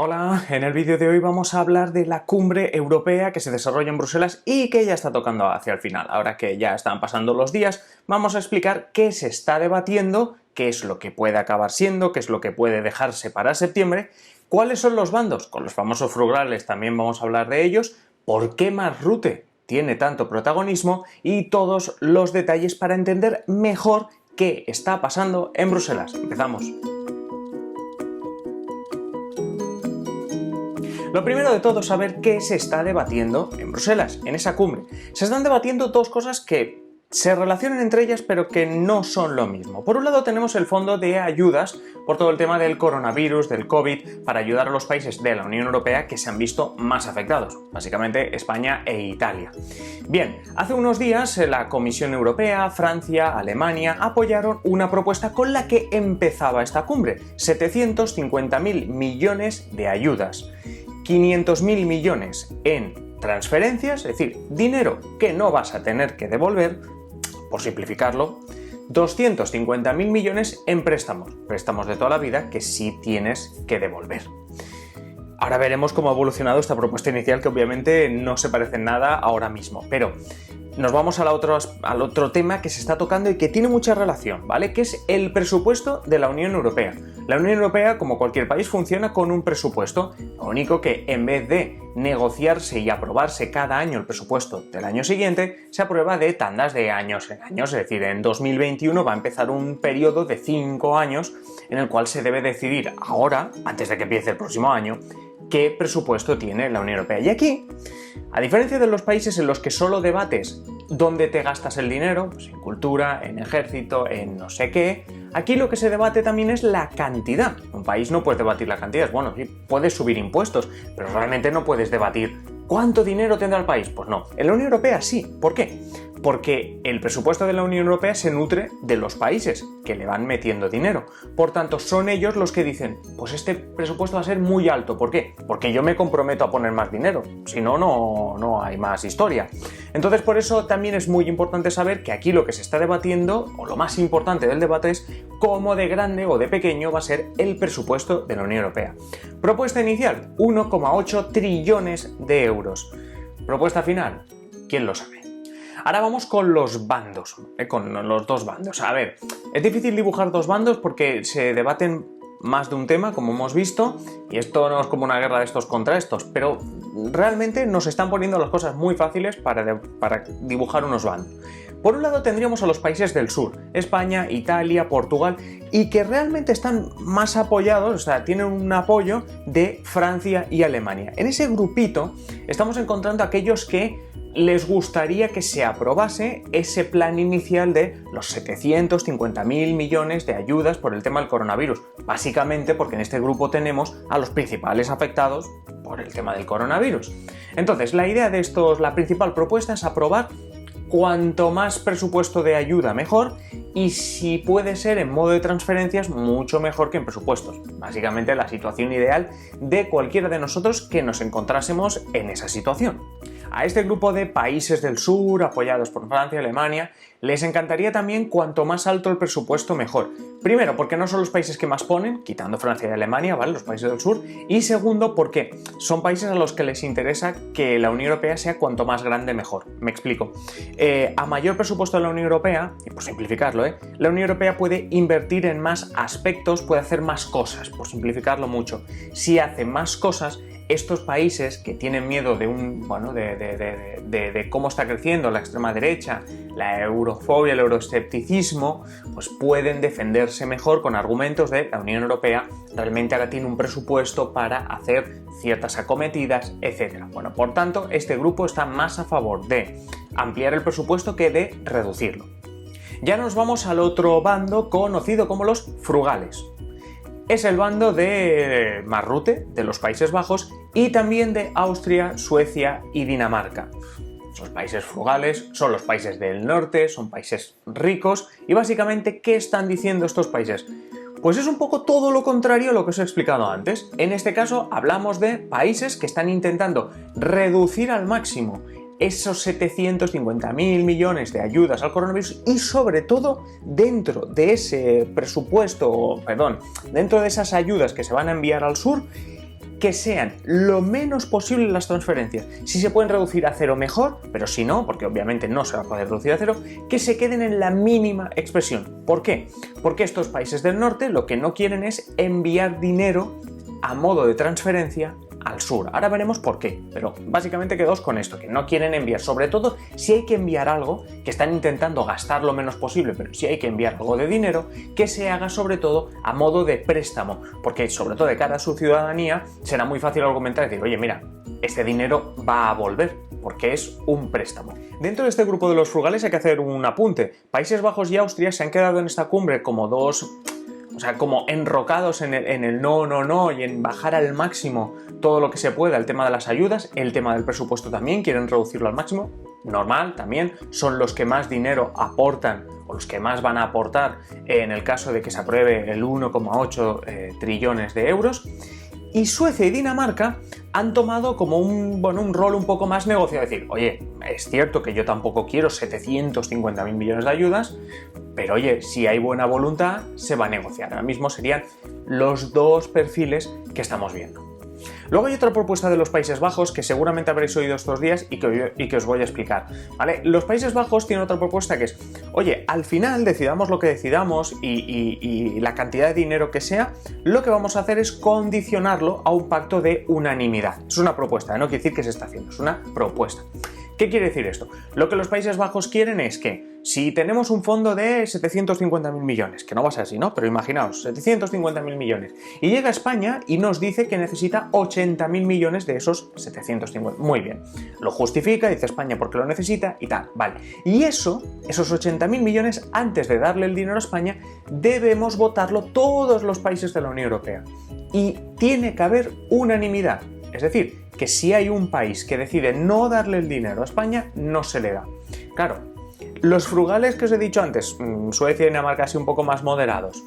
Hola, en el vídeo de hoy vamos a hablar de la cumbre europea que se desarrolla en Bruselas y que ya está tocando hacia el final. Ahora que ya están pasando los días, vamos a explicar qué se está debatiendo, qué es lo que puede acabar siendo, qué es lo que puede dejarse para septiembre, cuáles son los bandos, con los famosos frugales también vamos a hablar de ellos, por qué Mark Rutte tiene tanto protagonismo y todos los detalles para entender mejor qué está pasando en Bruselas. Empezamos. Lo primero de todo es saber qué se está debatiendo en Bruselas, en esa cumbre. Se están debatiendo dos cosas que se relacionan entre ellas pero que no son lo mismo. Por un lado tenemos el fondo de ayudas por todo el tema del coronavirus, del COVID, para ayudar a los países de la Unión Europea que se han visto más afectados, básicamente España e Italia. Bien, hace unos días la Comisión Europea, Francia, Alemania apoyaron una propuesta con la que empezaba esta cumbre, 750.000 millones de ayudas. 500.000 millones en transferencias, es decir, dinero que no vas a tener que devolver, por simplificarlo, 250.000 millones en préstamos de toda la vida que sí tienes que devolver. Ahora veremos cómo ha evolucionado esta propuesta inicial, que obviamente no se parece en nada ahora mismo, pero nos vamos al otro tema que se está tocando y que tiene mucha relación, ¿vale? Que es el presupuesto de la Unión Europea. La Unión Europea, como cualquier país, funciona con un presupuesto. Lo único que en vez de negociarse y aprobarse cada año el presupuesto del año siguiente, se aprueba de tandas de años en años. Es decir, en 2021 va a empezar un periodo de 5 años en el cual se debe decidir ahora, antes de que empiece el próximo año, qué presupuesto tiene la Unión Europea. Y aquí, a diferencia de los países en los que solo debates dónde te gastas el dinero, pues en cultura, en ejército, en no sé qué, aquí lo que se debate también es la cantidad. Un país no puede debatir la cantidad, bueno, sí, puedes subir impuestos, pero realmente no puedes debatir ¿cuánto dinero tendrá el país? Pues no. En la Unión Europea sí. ¿Por qué? Porque el presupuesto de la Unión Europea se nutre de los países que le van metiendo dinero. Por tanto, son ellos los que dicen, pues este presupuesto va a ser muy alto. ¿Por qué? Porque yo me comprometo a poner más dinero. Si no, no hay más historia. Entonces, por eso también es muy importante saber que aquí lo que se está debatiendo, o lo más importante del debate, es cómo de grande o de pequeño va a ser el presupuesto de la Unión Europea. Propuesta inicial, 1,8 trillones de euros. Propuesta final, ¿quién lo sabe? Ahora vamos con los bandos, con los dos bandos. A ver, es difícil dibujar dos bandos porque se debaten más de un tema, como hemos visto, y esto no es como una guerra de estos contra estos, pero realmente nos están poniendo las cosas muy fáciles para dibujar unos bandos. Por un lado tendríamos a los países del sur, España, Italia, Portugal, y que realmente están más apoyados, o sea, tienen un apoyo de Francia y Alemania. En ese grupito estamos encontrando a aquellos que les gustaría que se aprobase ese plan inicial de los 750.000 millones de ayudas por el tema del coronavirus. Básicamente porque en este grupo tenemos a los principales afectados por el tema del coronavirus. Entonces, la idea de estos, la principal propuesta es aprobar cuanto más presupuesto de ayuda mejor, y si puede ser en modo de transferencias mucho mejor que en presupuestos. Básicamente la situación ideal de cualquiera de nosotros que nos encontrásemos en esa situación. A este grupo de países del sur, apoyados por Francia y Alemania, les encantaría también cuanto más alto el presupuesto mejor. Primero, porque no son los países que más ponen, quitando Francia y Alemania, ¿vale? Los países del sur. Y segundo, porque son países a los que les interesa que la Unión Europea sea cuanto más grande mejor. Me explico. A mayor presupuesto de la Unión Europea, y por simplificarlo, la Unión Europea puede invertir en más aspectos, puede hacer más cosas, por simplificarlo mucho. Si hace más cosas, estos países que tienen miedo de cómo está creciendo la extrema derecha, la eurofobia, el euroescepticismo, pues pueden defenderse mejor con argumentos de la Unión Europea realmente ahora tiene un presupuesto para hacer ciertas acometidas, etc. Bueno, por tanto, este grupo está más a favor de ampliar el presupuesto que de reducirlo. Ya nos vamos al otro bando conocido como los frugales. Es el bando de Mark Rutte, de los Países Bajos, y también de Austria, Suecia y Dinamarca. Los países frugales son los países del norte, son países ricos, y básicamente, ¿qué están diciendo estos países? Pues es un poco todo lo contrario a lo que os he explicado antes. En este caso hablamos de países que están intentando reducir al máximo esos 750.000 millones de ayudas al coronavirus y sobre todo dentro de ese presupuesto, dentro de esas ayudas que se van a enviar al sur, que sean lo menos posible las transferencias. Si se pueden reducir a cero, mejor, pero si no, porque obviamente no se va a poder reducir a cero, que se queden en la mínima expresión. ¿Por qué? Porque estos países del norte lo que no quieren es enviar dinero a modo de transferencia al sur. Ahora veremos por qué, pero básicamente quedaos con esto, que no quieren enviar, sobre todo si hay que enviar algo, que están intentando gastar lo menos posible, pero si hay que enviar algo de dinero, que se haga sobre todo a modo de préstamo, porque sobre todo de cara a su ciudadanía será muy fácil argumentar y decir, oye, mira, este dinero va a volver, porque es un préstamo. Dentro de este grupo de los frugales hay que hacer un apunte. Países Bajos y Austria se han quedado en esta cumbre como dos... O sea, como enrocados en el no y en bajar al máximo todo lo que se pueda el tema de las ayudas, el tema del presupuesto también, quieren reducirlo al máximo, normal también, son los que más dinero aportan o los que más van a aportar en el caso de que se apruebe el 1,8 trillones de euros. Y Suecia y Dinamarca han tomado como un rol un poco más negociado, es decir, oye, es cierto que yo tampoco quiero 750.000 millones de ayudas, pero oye, si hay buena voluntad, se va a negociar. Ahora mismo serían los dos perfiles que estamos viendo. Luego hay otra propuesta de los Países Bajos que seguramente habréis oído estos días y que os voy a explicar, ¿vale? Los Países Bajos tienen otra propuesta que es, oye, al final decidamos lo que decidamos y la cantidad de dinero que sea, lo que vamos a hacer es condicionarlo a un pacto de unanimidad. Es una propuesta, no quiere decir que se está haciendo, es una propuesta. ¿Qué quiere decir esto? Lo que los Países Bajos quieren es que si tenemos un fondo de 750.000 millones, que no va a ser así, ¿no? Pero imaginaos, 750.000 millones, y llega a España y nos dice que necesita 80.000 millones de esos 750. Muy bien, lo justifica, dice España porque lo necesita y tal, vale. Y esos 80.000 millones, antes de darle el dinero a España, debemos votarlo todos los países de la Unión Europea. Y tiene que haber unanimidad, es decir, que si hay un país que decide no darle el dinero a España, no se le da. Claro, los frugales que os he dicho antes, Suecia y Dinamarca así un poco más moderados,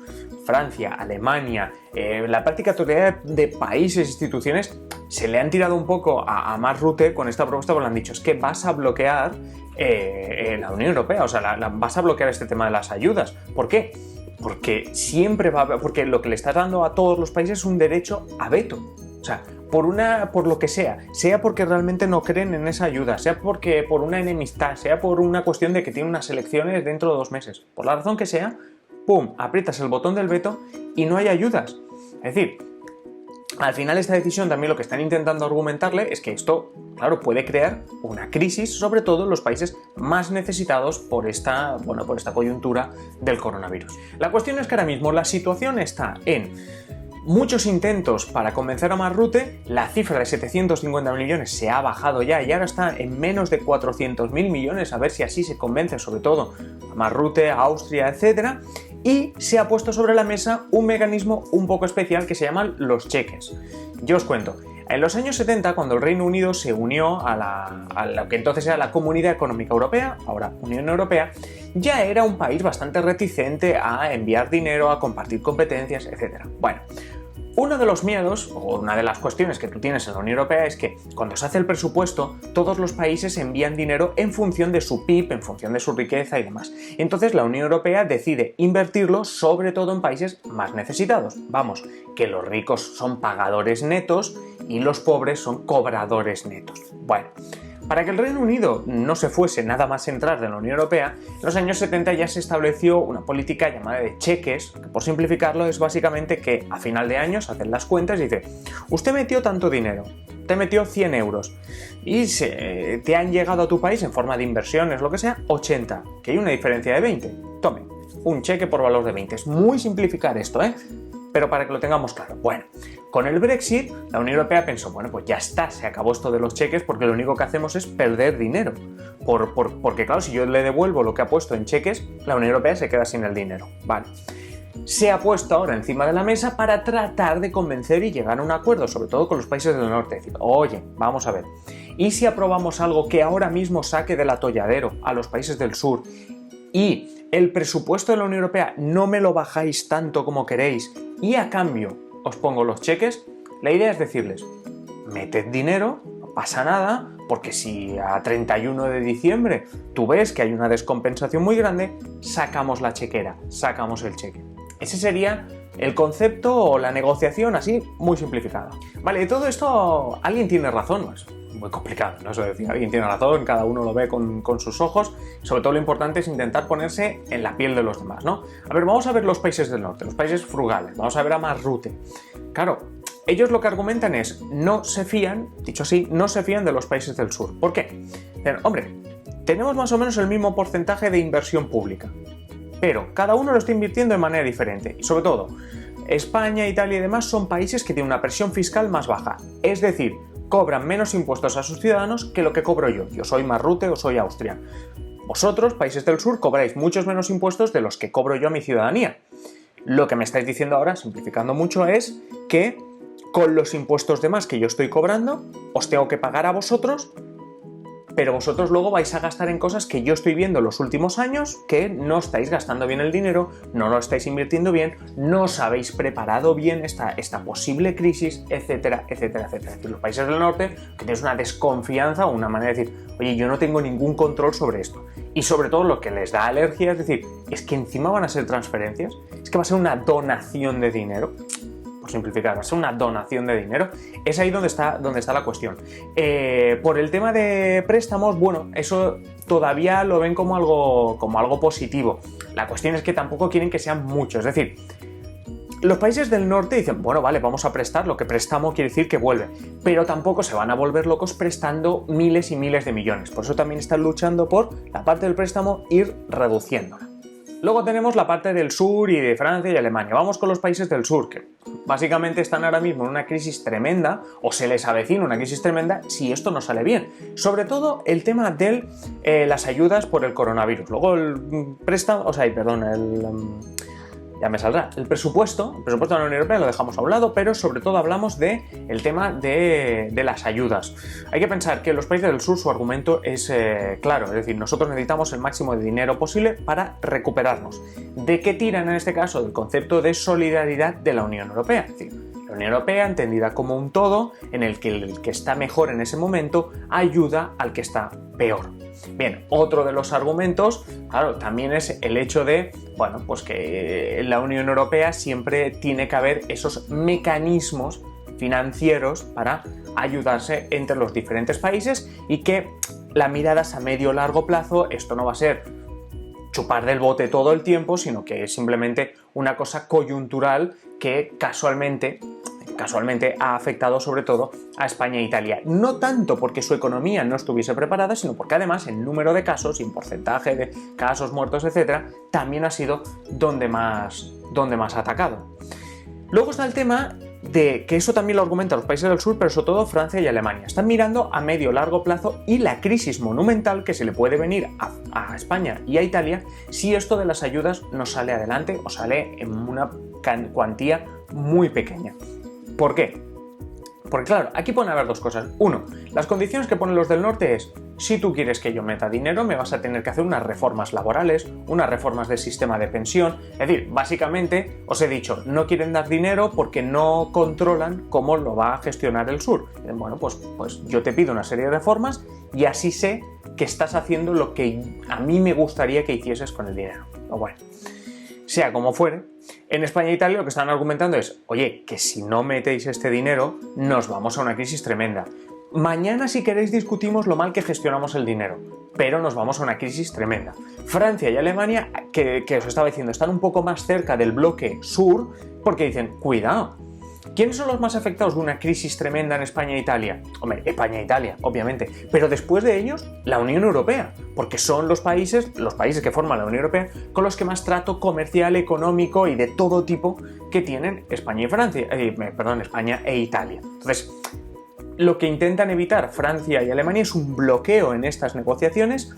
Francia, Alemania, la práctica totalidad de países e instituciones se le han tirado un poco a Mark Rutte con esta propuesta porque le han dicho, es que vas a bloquear la Unión Europea, o sea, vas a bloquear este tema de las ayudas. ¿Por qué? Porque siempre porque lo que le estás dando a todos los países es un derecho a veto. O sea, por lo que sea porque realmente no creen en esa ayuda, sea porque por una enemistad, sea por una cuestión de que tienen unas elecciones dentro de 2 meses, por la razón que sea, ¡pum!, aprietas el botón del veto y no hay ayudas. Es decir, al final esta decisión también lo que están intentando argumentarle es que esto, claro, puede crear una crisis, sobre todo en los países más necesitados por esta coyuntura del coronavirus. La cuestión es que ahora mismo la situación está en muchos intentos para convencer a Mark Rutte, la cifra de 750 millones se ha bajado ya y ahora está en menos de 400.000 millones, a ver si así se convence sobre todo a Mark Rutte, a Austria, etc. Y se ha puesto sobre la mesa un mecanismo un poco especial que se llaman los cheques. Yo os cuento. En los años 70, cuando el Reino Unido se unió a lo que entonces era la Comunidad Económica Europea, ahora Unión Europea, ya era un país bastante reticente a enviar dinero, a compartir competencias, etc. Bueno, uno de los miedos, o una de las cuestiones que tú tienes en la Unión Europea es que cuando se hace el presupuesto, todos los países envían dinero en función de su PIB, en función de su riqueza y demás. Entonces la Unión Europea decide invertirlo sobre todo en países más necesitados. Vamos, que los ricos son pagadores netos y los pobres son cobradores netos. Bueno, para que el Reino Unido no se fuese nada más entrar de la Unión Europea, en los años 70 ya se estableció una política llamada de cheques, que por simplificarlo es básicamente que a final de año se hacen las cuentas y dice, usted metió tanto dinero, te metió 100 euros y te han llegado a tu país en forma de inversiones, lo que sea, 80, que hay una diferencia de 20. Tome, un cheque por valor de 20. Es muy simplificar esto, pero para que lo tengamos claro. Bueno, con el Brexit, la Unión Europea pensó, bueno, pues ya está, se acabó esto de los cheques porque lo único que hacemos es perder dinero. Porque claro, si yo le devuelvo lo que ha puesto en cheques, la Unión Europea se queda sin el dinero. Vale. Se ha puesto ahora encima de la mesa para tratar de convencer y llegar a un acuerdo, sobre todo con los países del norte. Decir, oye, vamos a ver, ¿y si aprobamos algo que ahora mismo saque del atolladero a los países del sur y el presupuesto de la Unión Europea no me lo bajáis tanto como queréis y a cambio os pongo los cheques? La idea es decirles, meted dinero, no pasa nada, porque si a 31 de diciembre tú ves que hay una descompensación muy grande, sacamos la chequera, sacamos el cheque. Ese sería el concepto o la negociación así muy simplificada. Vale, de todo esto, ¿alguien tiene razón? Pues muy complicado, ¿no? Eso de decir, alguien tiene razón, cada uno lo ve con sus ojos. Sobre todo lo importante es intentar ponerse en la piel de los demás, ¿no? A ver, vamos a ver los países del norte, los países frugales, vamos a ver a Mark Rutte. Claro, ellos lo que argumentan es, no se fían, dicho así, no se fían de los países del sur. ¿Por qué? Dicen, hombre, tenemos más o menos el mismo porcentaje de inversión pública, pero cada uno lo está invirtiendo de manera diferente. Y sobre todo, España, Italia y demás son países que tienen una presión fiscal más baja. Es decir, cobran menos impuestos a sus ciudadanos que lo que cobro yo. Yo soy Mark Rutte o soy Austria. Vosotros, países del sur, cobráis muchos menos impuestos de los que cobro yo a mi ciudadanía. Lo que me estáis diciendo ahora, simplificando mucho, es que con los impuestos de más que yo estoy cobrando, os tengo que pagar a vosotros, pero vosotros luego vais a gastar en cosas que yo estoy viendo los últimos años que no estáis gastando bien el dinero, no lo estáis invirtiendo bien, no os habéis preparado bien esta posible crisis, etcétera, etcétera, etcétera. Es decir, los países del norte que tienes una desconfianza o una manera de decir, oye, yo no tengo ningún control sobre esto. Y sobre todo lo que les da alergia es decir, es que encima van a ser transferencias, es que va a ser una donación de dinero. Por simplificar, va a ser una donación de dinero. Es ahí donde está la cuestión. Por el tema de préstamos, bueno, eso todavía lo ven como algo positivo. La cuestión es que tampoco quieren que sean muchos. Es decir, los países del norte dicen, bueno, vale, vamos a prestar, lo que prestamos quiere decir que vuelve, pero tampoco se van a volver locos prestando miles y miles de millones. Por eso también están luchando por la parte del préstamo ir reduciéndola. Luego tenemos la parte del sur y de Francia y Alemania. Vamos con los países del sur, que básicamente están ahora mismo en una crisis tremenda, o se les avecina una crisis tremenda si esto no sale bien. Sobre todo el tema de las ayudas por el coronavirus. Luego el préstamo, ya me saldrá. El presupuesto de la Unión Europea lo dejamos a un lado, pero sobre todo hablamos del tema de las ayudas. Hay que pensar que en los países del sur su argumento es claro, es decir, nosotros necesitamos el máximo de dinero posible para recuperarnos. ¿De qué tiran en este caso? Del concepto de solidaridad de la Unión Europea. Es decir, la Unión Europea entendida como un todo en el que está mejor en ese momento ayuda al que está peor. Bien, otro de los argumentos, claro, también es el hecho de, bueno, pues que en la Unión Europea siempre tiene que haber esos mecanismos financieros para ayudarse entre los diferentes países y que la mirada es a medio o largo plazo, esto no va a ser chupar del bote todo el tiempo, sino que es simplemente una cosa coyuntural que casualmente ha afectado sobre todo a España e Italia. No tanto porque su economía no estuviese preparada, sino porque además el número de casos y el porcentaje de casos muertos, etcétera, también ha sido donde más ha atacado. Luego está el tema de que eso también lo argumentan los países del sur, pero sobre todo Francia y Alemania. Están mirando a medio o largo plazo y la crisis monumental que se le puede venir a España y a Italia si esto de las ayudas no sale adelante o sale en una cuantía muy pequeña. ¿Por qué? Porque claro, aquí pueden haber dos cosas. Uno, las condiciones que ponen los del norte es, si tú quieres que yo meta dinero, me vas a tener que hacer unas reformas laborales, unas reformas del sistema de pensión. Es decir, básicamente, os he dicho, no quieren dar dinero porque no controlan cómo lo va a gestionar el sur. Bueno, pues yo te pido una serie de reformas y así sé que estás haciendo lo que a mí me gustaría que hicieses con el dinero. O bueno, sea como fuere, en España e Italia lo que están argumentando es, oye, que si no metéis este dinero, nos vamos a una crisis tremenda. Mañana, si queréis, discutimos lo mal que gestionamos el dinero, pero nos vamos a una crisis tremenda. Francia y Alemania, que os estaba diciendo, están un poco más cerca del bloque sur, porque dicen, cuidado, ¿quiénes son los más afectados de una crisis tremenda en España e Italia? Hombre, España e Italia, obviamente, pero después de ellos, la Unión Europea, porque son los países que forman la Unión Europea con los que más trato comercial, económico y de todo tipo que tienen España e Italia. Entonces, lo que intentan evitar Francia y Alemania es un bloqueo en estas negociaciones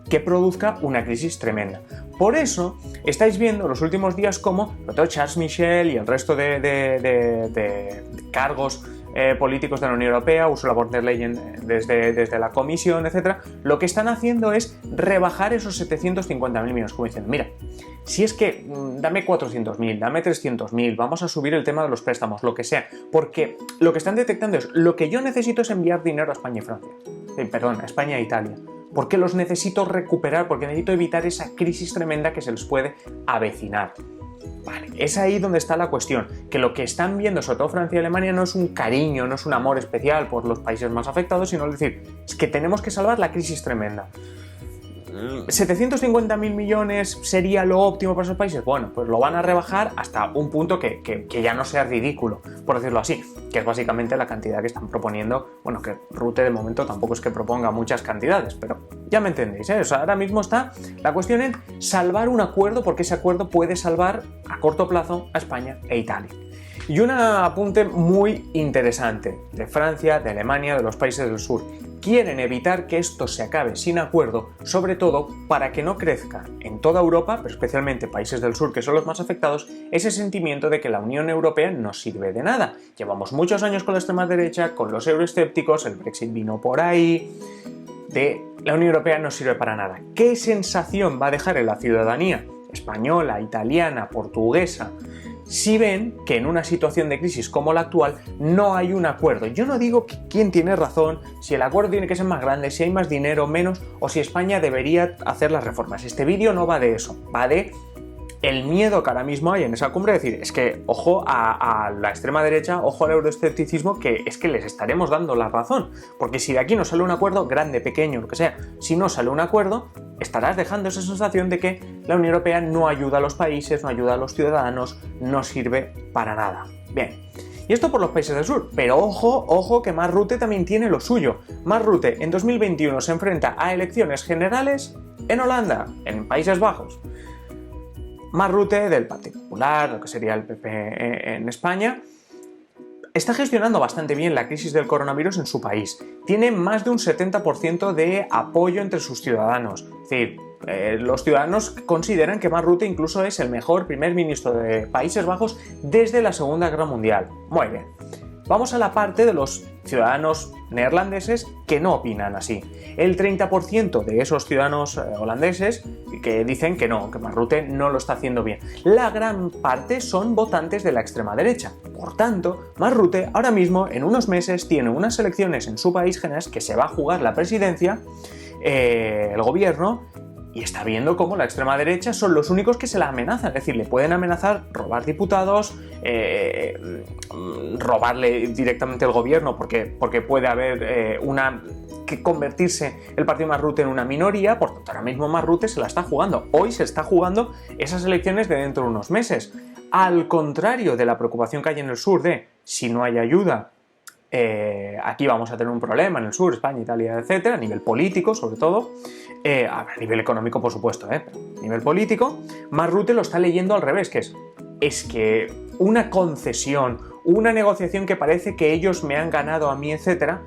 que produzca una crisis tremenda. Por eso estáis viendo los últimos días cómo Charles Michel y el resto de cargos políticos de la Unión Europea, Ursula von der Leyen desde la Comisión, etcétera, lo que están haciendo es rebajar esos 750.000 millones, como dicen, mira, si es que dame 400.000, dame 300.000, vamos a subir el tema de los préstamos, lo que sea, porque lo que están detectando es, lo que yo necesito es enviar dinero a España y Francia, a España e Italia, porque los necesito recuperar, porque necesito evitar esa crisis tremenda que se les puede avecinar. Vale, es ahí donde está la cuestión, que lo que están viendo sobre todo Francia y Alemania no es un cariño, no es un amor especial por los países más afectados, sino es decir, es que tenemos que salvar la crisis tremenda. ¿750.000 millones sería lo óptimo para esos países? Bueno, pues lo van a rebajar hasta un punto que ya no sea ridículo, por decirlo así, que es básicamente la cantidad que están proponiendo. Bueno, que Rutte de momento tampoco es que proponga muchas cantidades, pero ya me entendéis, ¿eh? O sea, ahora mismo está la cuestión en salvar un acuerdo, porque ese acuerdo puede salvar a corto plazo a España e Italia. Y un apunte muy interesante de Francia, de Alemania, de los países del sur. Quieren evitar que esto se acabe sin acuerdo, sobre todo para que no crezca en toda Europa, pero especialmente países del sur que son los más afectados, ese sentimiento de que la Unión Europea no sirve de nada. Llevamos muchos años con la extrema derecha, con los euroescépticos, el Brexit vino por ahí, de la Unión Europea no sirve para nada. ¿Qué sensación va a dejar en la ciudadanía española, italiana, portuguesa, si ven que en una situación de crisis como la actual no hay un acuerdo? Yo no digo quién tiene razón, si el acuerdo tiene que ser más grande, si hay más dinero o menos, o si España debería hacer las reformas. Este vídeo no va de eso, va de el miedo que ahora mismo hay en esa cumbre, es decir, es que ojo a la extrema derecha, ojo al euroescepticismo, que es que les estaremos dando la razón, porque si de aquí no sale un acuerdo, grande, pequeño, lo que sea, si no sale un acuerdo, estarás dejando esa sensación de que la Unión Europea no ayuda a los países, no ayuda a los ciudadanos, no sirve para nada. Bien. Y esto por los países del sur, pero ojo que Mark Rutte también tiene lo suyo. Mark Rutte en 2021 se enfrenta a elecciones generales en Holanda, en Países Bajos. Mark Rutte, del Partido Popular, lo que sería el PP en España, está gestionando bastante bien la crisis del coronavirus en su país. Tiene más de un 70% de apoyo entre sus ciudadanos. Es decir, los ciudadanos consideran que Mark Rutte incluso es el mejor primer ministro de Países Bajos desde la Segunda Guerra Mundial. Muy bien. Vamos a la parte de los ciudadanos neerlandeses que no opinan así. El 30% de esos ciudadanos holandeses que dicen que no, que Mark Rutte no lo está haciendo bien. La gran parte son votantes de la extrema derecha. Por tanto, Mark Rutte ahora mismo, en unos meses, tiene unas elecciones en su país generales que se va a jugar la presidencia, el gobierno, y está viendo cómo la extrema derecha son los únicos que se la amenazan. Es decir, le pueden amenazar robar diputados, robarle directamente el gobierno porque puede haber que convertirse el partido Mark Rutte en una minoría. Por tanto, ahora mismo Mark Rutte se la está jugando. Hoy se está jugando esas elecciones de dentro de unos meses. Al contrario de la preocupación que hay en el sur de si no hay ayuda, aquí vamos a tener un problema en el sur, España, Italia, etcétera, a nivel político sobre todo, a nivel económico por supuesto, pero a nivel político, Mark Rutte lo está leyendo al revés, que es que una concesión, una negociación que parece que ellos me han ganado a mí, etcétera,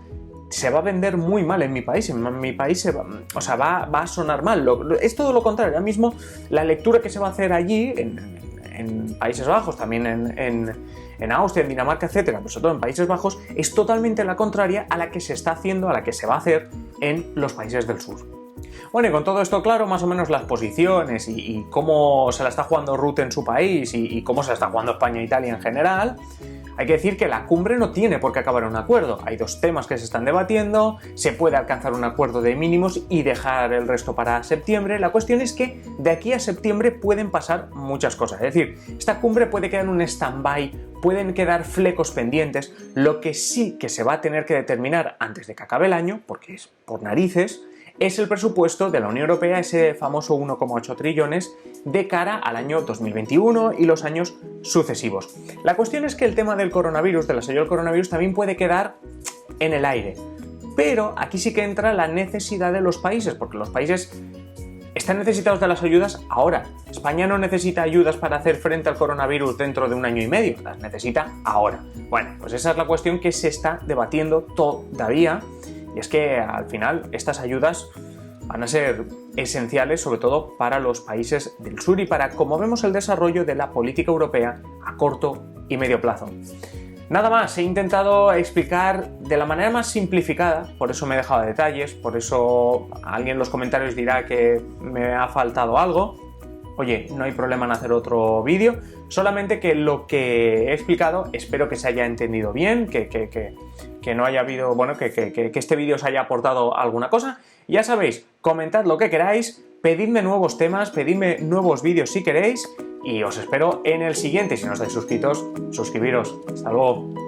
se va a vender muy mal en mi país. En mi país va a sonar mal. Es todo lo contrario. Ahora mismo la lectura que se va a hacer allí, en Países Bajos, también en Austria, en Dinamarca, etcétera, pero sobre todo en Países Bajos, es totalmente la contraria a la que se está haciendo, a la que se va a hacer en los países del sur. Bueno, y con todo esto claro, más o menos las posiciones y cómo se la está jugando Rutte en su país y cómo se la está jugando España e Italia en general, hay que decir que la cumbre no tiene por qué acabar en un acuerdo. Hay dos temas que se están debatiendo, se puede alcanzar un acuerdo de mínimos y dejar el resto para septiembre. La cuestión es que de aquí a septiembre pueden pasar muchas cosas. Es decir, esta cumbre puede quedar en un stand-by, pueden quedar flecos pendientes. Lo que sí que se va a tener que determinar antes de que acabe el año, porque es por narices, es el presupuesto de la Unión Europea, ese famoso 1,8 trillones de cara al año 2021 y los años sucesivos. La cuestión es que el tema del coronavirus, del asedio del coronavirus, también puede quedar en el aire. Pero aquí sí que entra la necesidad de los países, porque los países están necesitados de las ayudas ahora. España no necesita ayudas para hacer frente al coronavirus dentro de un año y medio, las necesita ahora. Bueno, pues esa es la cuestión que se está debatiendo todavía. Y es que al final estas ayudas van a ser esenciales sobre todo para los países del sur y para cómo vemos el desarrollo de la política europea a corto y medio plazo. Nada más, he intentado explicar de la manera más simplificada, por eso me he dejado detalles, por eso alguien en los comentarios dirá que me ha faltado algo. Oye, no hay problema en hacer otro vídeo, solamente que lo que he explicado espero que se haya entendido bien, que no haya habido, bueno, que este vídeo os haya aportado alguna cosa. Ya sabéis, comentad lo que queráis, pedidme nuevos temas, pedidme nuevos vídeos si queréis, y os espero en el siguiente. Si no estáis suscritos, suscribiros. Hasta luego.